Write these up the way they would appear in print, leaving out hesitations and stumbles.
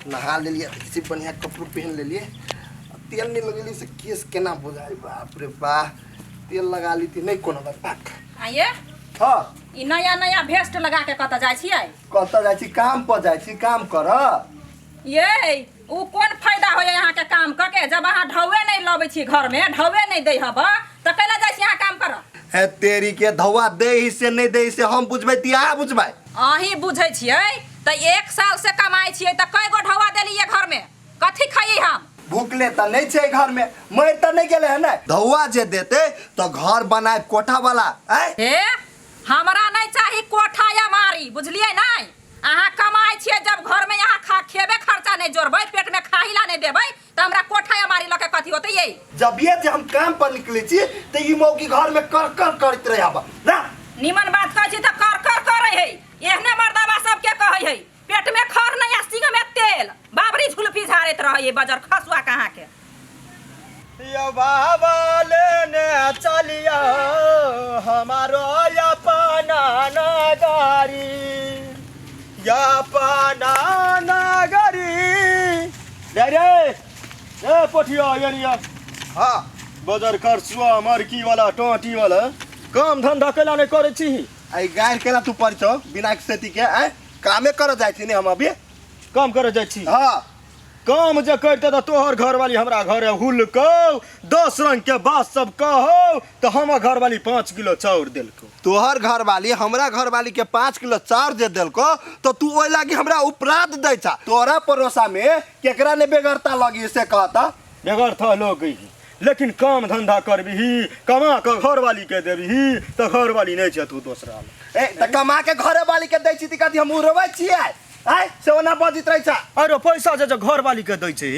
नहा ले लिए, किसी बढ़िया कपड़े पहन ले लिए, तेल नहीं लगेली से केस केना बुझाई। बाप रे बाप, तेल लगा ली थी नहीं कोनो बात। आइए हाँ ई नया नया भेस्ट लगा के कत जाय छियै? कत जाय छी? काम पर जाय छी, काम कर। ये उ कोन फायदा होय यहाँ के काम क के जब अहाँ ढौवे नहीं लबै छी घर में, ढौवे नहीं दे हब त कैला जाय छी यहाँ काम कर? है तेरी के धौवा दे ही से नहीं दे ही से हम बुझबै तिया बुझबै? अही बुझै छियै त 1 साल से कमाई छियै त कई गो ढौवा देलिए घर में, कथी खाइए हम? भूखले त नहीं छे घर में, मर त नहीं गेले है ना। धौवा जे देते तो घर बनाए कोठा वाला। हे हमरा नहीं चाही कोठा या मारी, बुझलिए नहीं? अहाँ कमाई छियै जब घर में यहाँ खेबे खर्चा नहीं जोड़बै, पेट में खाहिला नहीं देबै त हमरा कोठा या मारी लके कथी होतै? ये जब ये जे हम काम पर निकले छी त ई मौकी घर में कर करत रहब ना। निमन बात कहै छी त कर करे है। एहने मर्दाबा सब के कहै है पेट में खर नहीं आ सिंग में तेल, बाबरी झुलफी झाड़त रह ये बजर खसुआ कहाँ के। यो बाबा लेने चलिया हमारो अपना नगरी, अपना नगरी। रे पोठिया येनिया हाँ बजर खरसुआ मरकी वाला टोटी वाला काम धंधा कैला नहीं करे छी? आई गाय केला तू पर छो बिना खेती के कामे कर जाय छी ने। हम अभी काम करे जाय छी। हाँ काम जे करते तो तोहर घरवाली हमरा घरे हुलको 10 रंग के बात सब कहो तो हमर घरवाली 5 किलो चाउर देलको। तोहर घर वाली हमरा घर वाली के 5 किलो चाउर दे देलको तो तू ओइ लागी हमरा उपराध दै छा। तोरा परोसा में केकरा ने बेगरता लगी से कहता? बेगरता लोग गई, लेकिन काम धंधा करबही, कमा के घरवाली के देबही तो घरवाली नहीं छै तू दूसरा। ए त कमा के घरे वाली के दै छी त कथी हम उड़बै छियै? से ओना बजित रहै छा। अरे पैसा जे घरवाली के दै छी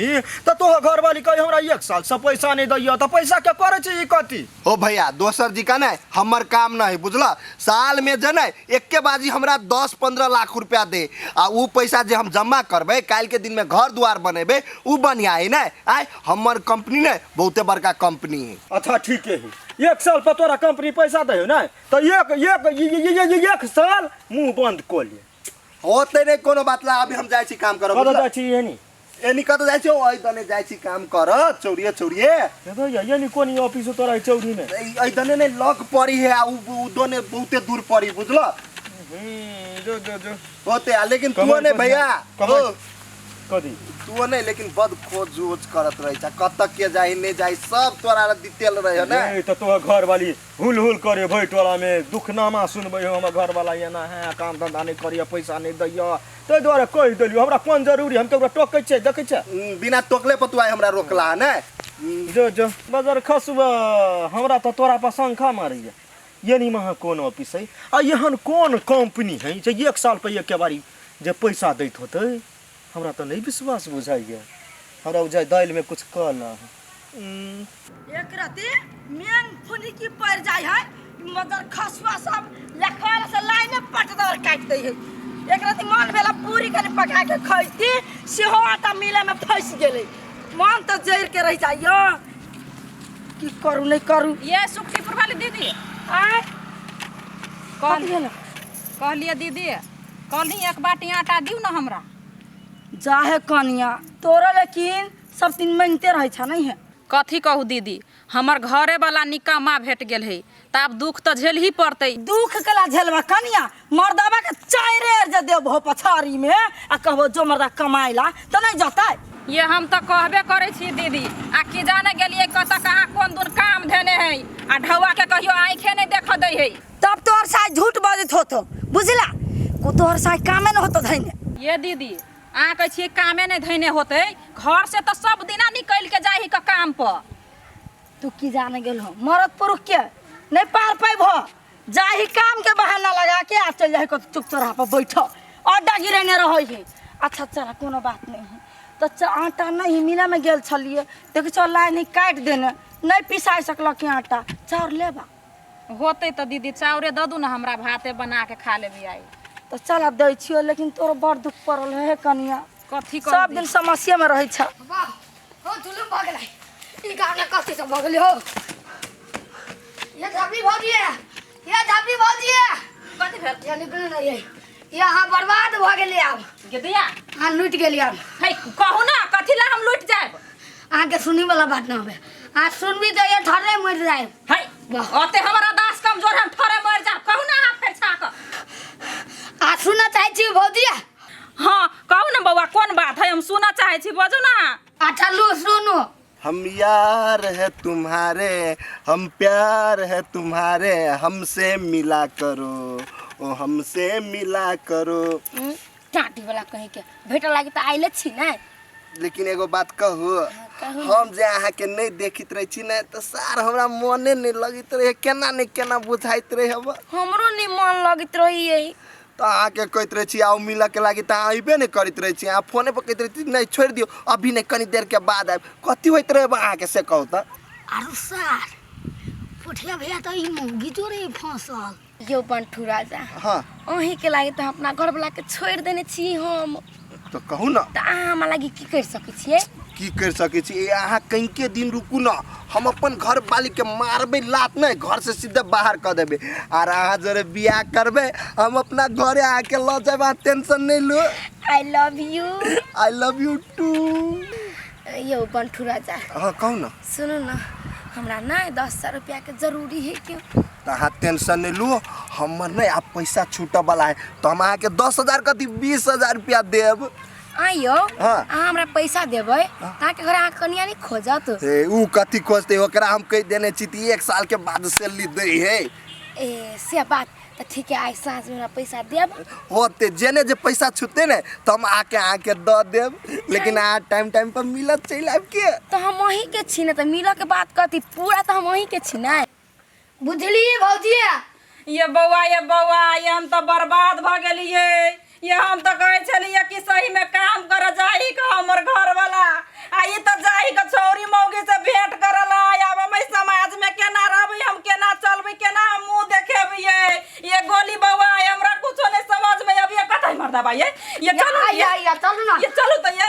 त तोहर घरवाली कहे हमरा 1 साल से पैसा नहीं दैया त पैसा के करे छी कथी? ओ भैया दोसर जी का नहीं, हमर काम नहीं बुझला। साल में जे नहीं एके बाजी हमरा 10-15 लाख रुपया दे आ उ पैसा जे हम जमा करबे काल के दिन में घर द्वार बनेबे उ बढ़िया है ना। हमर कंपनी ने बहुते बड़का कंपनी है। अच्छा ठीक है, 1 साल पर तोरा कंपनी पैसा दे ना तो एक साल मुंह बंद कर ले होते नहीं कोनो बात ला। अभी हम जाय छी काम करब। कत जाय छी एनी? एनी कत जाय छी? ओइ दने जाय छी काम कर चौड़िए चौड़िए। भैया एनी कोनी ऑफिस तोरा चौड़ी में? ओइ दने ने लॉक पड़ी है आ उ दोने बहुते दूर पड़ी बुझलो। जो होते लेकिन तू ने भैया कदी तू नहीं, लेकिन बद खोज जोज करत रही छा। कत के जाई नहीं जाई सब तोरा डिटेल रहे ना। नहीं तो तोहर घर वाली हुल हुल करे भैटोला में दुखनामा सुनबे हमर घर वाला एना है काम धंधा नहीं करिया पैसा नहीं दैया ते द्वारा कह देलियो। हमरा कोन जरूरी हम तोरा टोकै छै देखै छै? बिना टोकले पर तू आई हमरा रोकला है ना। जो बजर खसुआ हमरा तो तोरा पर शंखा मारैया। यानी महा कोन ऑफिस है आ यहन कोन कंपनी है जे 1 साल पे एक बारी जे पैसा दैत होते? हमरा तो नहीं विश्वास बुझाइए। हमरा बुझाइ दाल में कुछ काला है। एक राती मेन फुनी की पड़ जाय है मगर खसुआ सब लखवाल से लाइन में पटदर काट दे है। एक राती मन भेला पूरी कने पका के खैती सेहो आटा मिले में फंस गेले। मन तो जैर के रह जाइयो की करू नहीं करू। ये सुखीपुर वाली दीदी आय कहलिए दीदी कहली 1 बाटी आटा दियो ना हमरा। जाहे कनिया तोरा लेकिन सब दिन मांगते रहे छा नहीं है? कथी कहू दीदी, हमर घरे वाला निकामा भेट गेल है त अब दुख तो झेल ही पड़ते। दुख कला झेलबा कनिया? मर्दाबा के चायरे जे देबो पछारी में आ कहबो जो मर्दा कमाइला त नहीं जाता? ये हम तो कहबे करे छी दीदी, आ की जाने गेलिए कत कहाँ कोन दिन काम धेने है आ ढौआ के कहियो आंखे नहीं देख दे है। तब तोर साथ झूठ बजत होतो बुझला? को तोर साथ कामे न होतो धइने। ये दीदी आ कह छी कामे नहीं धइने होते, घर से तो सब दिना निकल के जाही का काम पर। तू की जाने गेल हो मरद पुरुष के नहीं पार पैबो जाही काम के बहाना लगा के आ चल जाही को चुप चौराहा पर बैठो अड्डा गिरेने रहे है। अच्छा चला कोनो बात नहीं है तो आटा नहीं मिला में गेल छलिए देख चल लाइन काट देने नहीं पिसा सकल के आटा चाउर लेबा होते तो दीदी चाउरे दू ना हमरा भाते बना के खा लेबी आई। तो चल दै छियो लेकिन तोर बड़ दुख पड़ल है कनिया। कथी सब दिन समस्या में रहे छ। हो जुलुम भ गेलै ई गाँव में कथी सब भ गेलै हो? ये धाबी भौजी है, ये धाबी भौजी है। कथी भेल? या निकल नहीं है यहाँ बर्बाद भ गेली अब गेदिया अहाँ लुटि गेली अब है कहू ना कथी ला हम लुट जाए अहाँके सुनी वाला बात ना होबे अहाँ सुनबी तो ये ठरे मर जाए है ओते हमारा दास कमजोर हम थोड़े मर जा कहू ना आप फेर छाक आ सुनना चाहे छी भौजिया हां कहू ना बउआ कोन बात है हम सुनना चाहे छी बजू ना अच्छा लो सुनो हम यार है तुम्हारे, हम प्यार है तुम्हारे, हमसे मिला करो, ओ हमसे मिला करो। टाटी वाला कहे के भेट लागी तो आइले छी ना लेकिन एगो बात कहू, हम जे अहाँ के नहीं देखित रहे छी ना तो सार हमरा मने नहीं लगित रहे, केना नहीं केना बुझाइत रहे अब। हमरो नहीं मन लगित रही यही तो अहाँ के कहते रहे छी आओ मिला के लागी तो अबे नहीं करित रहे छी, अहाँ फोने पर कहते रहे छी नहीं छोड़ दियो अभी नहीं कनी देर के बाद आब। कथी होइत रहे अहाँ के से कहू त आरु सर पुठिया भैया तो ई मुंगी जोरे फंसल यो बंठू राजा हाँ अही के लागे तो अपना घर वाला के छोड़ देने छी हम तो कहू ना त अहाँ लागी की कर सके छिए की कर सके छी। अहाँ कहीं के दिन रुकू ना, हम अपन घर वाली के मारबे लात नहीं घर से सीधे बाहर कर देबे और अहाँ जरे बियाह करबे हम अपना घरे आके ल जाबे, टेंशन नहीं लो। I love you too. यो बंठू राजा हाँ कहू ना सुनो ना हमरा ना 10,000 रुपया के जरूरी है क्यों तो अहाँ टेंशन नहीं लो, हमर नहीं आप पैसा छूटे वाला है तो हम अहाँ के 10,000 कथी 20,000 रुपया देब। आइयो हाँ। अहाँ हमरा पैसा देबै ताकि घर अहाँ कनिया नहीं खोजत ए ऊ कथी खोजते ओकरा हम कह देने छी 1 साल के बाद सैलरी दे है। ए से बात तो ठीक है आज साँझ में हमरा पैसा देब होते जेने जे पैसा छूते ने तो हम आके द देब, लेकिन अहाँ टाइम पर मिलत चल आब के। तो हम वहीं के छी ना तो मिलो के बात करती पूरा तो हम वहीं के छी ना बुझली भौजिया ये बउआ ये हम तो बर्बाद भ गेलिए। ये हम तो कहे छलिए कि सही में काम कर जाही का हमर घर वाला आई तो जाही का छौरी मौगी से भेंट करला अब हम समाज में केना रहबै, हम केना चलबै, केना मुंह देखेबै। ये गोली बउआ हमरा कुछो नहीं समझ में अब ये कतई मरदा भाई ये चलो या चलो ना ये चलो तो ये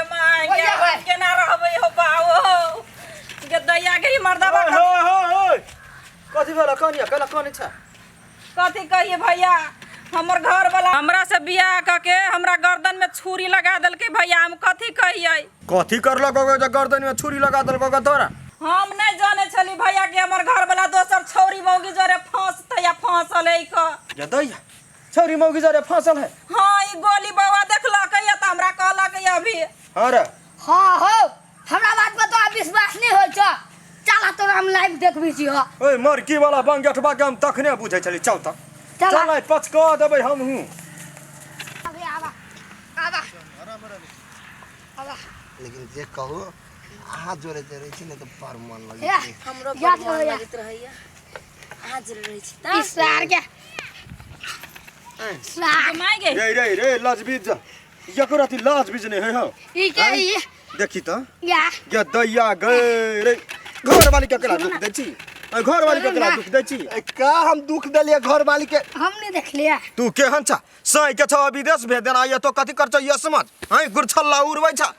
माय केना रहबै हो बाओ ये दैया के मरदा बा कथी वाला कनिया कला कने छ कथी कहिए भैया हमर घर वाला हमरा से बियाह करके हमरा गर्दन में छुरी लगा देल के भैया हम कथी कहिए कथी करलक जे गर्दन में छुरी लगा देलक तोरा हम नहीं जाने छली भैया कि हमर घर वाला दोसर छौरी मौगी जरे फंसते या फंसल है का जा दैया छौरी मौगी जरे फसल है। हां ई गोली बाबा देखलक या त हमरा कहलक या अभी हां रे हाँ हो हमरा बात पर तो विश्वास नहीं होय छ चला तो हम लाइव देखबी छी हो ओए मरकी वाला बंगठबा के हम तखने बुझै छली चल त चला चल पचका देबै हम हूं अबे आवा आवा आवा लेकिन जे कहू अहाँ जोरे जोरे छी ने तो पर मन लगे या हमरो या बड़ मन लगित रहैया आज रही छी त इसार के सार माय गे रे लजबीज यकराती लजबीज ने है हो ई के ई देखी त या या दैया गए रे घर वाली के कला दुख दै छी घर वाली के कला दुख दै छी का हम दुख देलिए घर वाली के। हम नहीं देख लिया तू केहन छ सही के छ विदेश भेज देना ये तो कथी कर छ ये समझ हैं गुरछल्ला उड़बै छ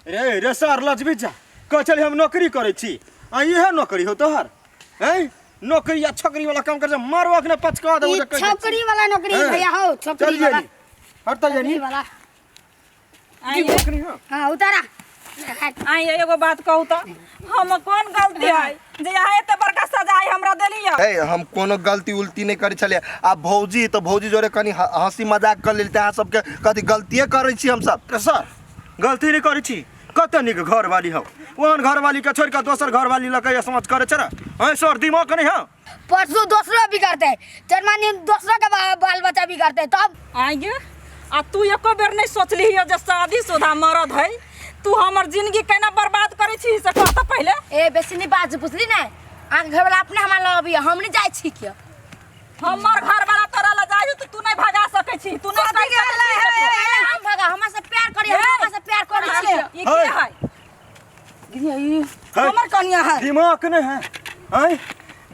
रे सर लजबीज कह चली हम नौकरी करे छी आ इहे नौकरी हो तोहर हैं नौकरी या छोकरी वाला काम कर मारवा के पचका दे ई छोकरी वाला नौकरी भैया हो छोकरी वाला हटता जानी छोकरी वाला आई नौकरी हां हां उतारा आई एगो बात कहू त हम कौन गलती है जे यहाँ एते बड़का सजाए हमरा देलिए ए हम कोनो गलती उल्टी नहीं करे छले आ भौजी तो भौजी जोरे कनी हंसी मजाक कर लेते अहाँ सबके कथी गलतिए करे छी हम सब। सर गलती नहीं करी छी कते निक घर वाली हो ओहन घर वाली के छोड़ के दोसर घर वाली लके समझ करे छ हैं सर दिमाग नहीं हां परसों दूसरा बिगाड़ते जर्मनी दूसरा का बाल बच्चा बिगाड़ते तब आइए आ तू एको बेर नहीं सोचली है जे शादीशुदा मर्द है तू हमर जिंदगी केना बर्बाद करे छी से कह त पहले ए बेसी नहीं बात बुझली ना आन घर वाला अपने हमरा लबी हम नहीं जाय छी के हमर घर वाला तोरा ला जाई तो तू नहीं भगा सकै छी तू नहीं कथी के है हम भगा हमरा से प्यार करी हमरा से प्यार करी छी ये के है गिरी हमर कन्या है दिमाग नहीं है हैं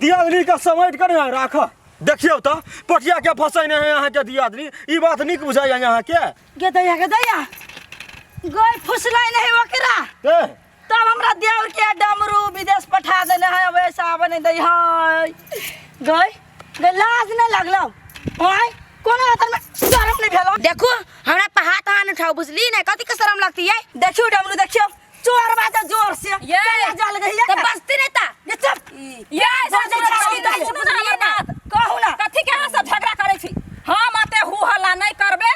दियादनी का समेट कर राख देखियो तो पटिया के फसै नहीं है यहाँ के दियादनी ई बात निक बुझाय यहाँ के के दैया गोई फुसलाई नहीं ओकरा ते तब हमरा देवर के डमरू विदेश पठा देले है वैसा बने दई है गई लाज नहीं लगलो ओए कोनो हाथ में शर्म नहीं भेलो देखो हमरा पे हाथ हाथ उठाओ बुझली ना कथी के शर्म लगती है देखियो डमरू देखियो चोर बात जोर से ये क्या जल गई है तो बस्ती नहीं था ये चुप ये सुनो ना हमर बात कहू ना कथी के अहाँ सब झगड़ा करे छी हम आते हु हल्ला नहीं करबे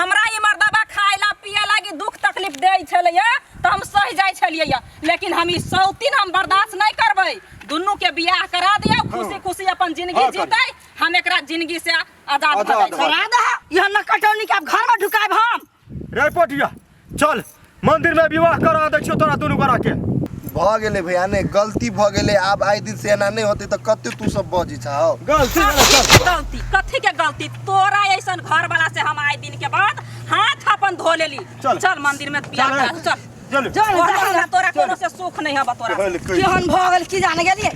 हमरा ई मर्दबा खाइला पिए लागी दुख तकलीफ दे छलिए तो हम सह जाय छलिए लेकिन हम ई सौतीन हम बर्दाश्त नहीं करबै दुनू के बियाह करा दिया खुशी खुशी अपन जिंदगी जीतै हम एकरा जिंदगी से आजाद भ जाय करा दे यह न कटौनी के अब घर में ढुकाएब हम रे पोटिया चल मंदिर में विवाह करा दै छियो तोरा दुनू गोरा के भ गेले भैया ने गलती भ गेले आब आइ दिन से एना नहीं होते तो कते तू सब बजी छाओ गलती चल गलती कथी के गलती तोरा ऐसन घर वाला से हम आए दिन के बाद हाथ अपन धो लेली चल मंदिर में बियाह करा चल चल चल तोरा कोनो से सुख नहीं है तोरा केहन भ गेल की जाने गेलिए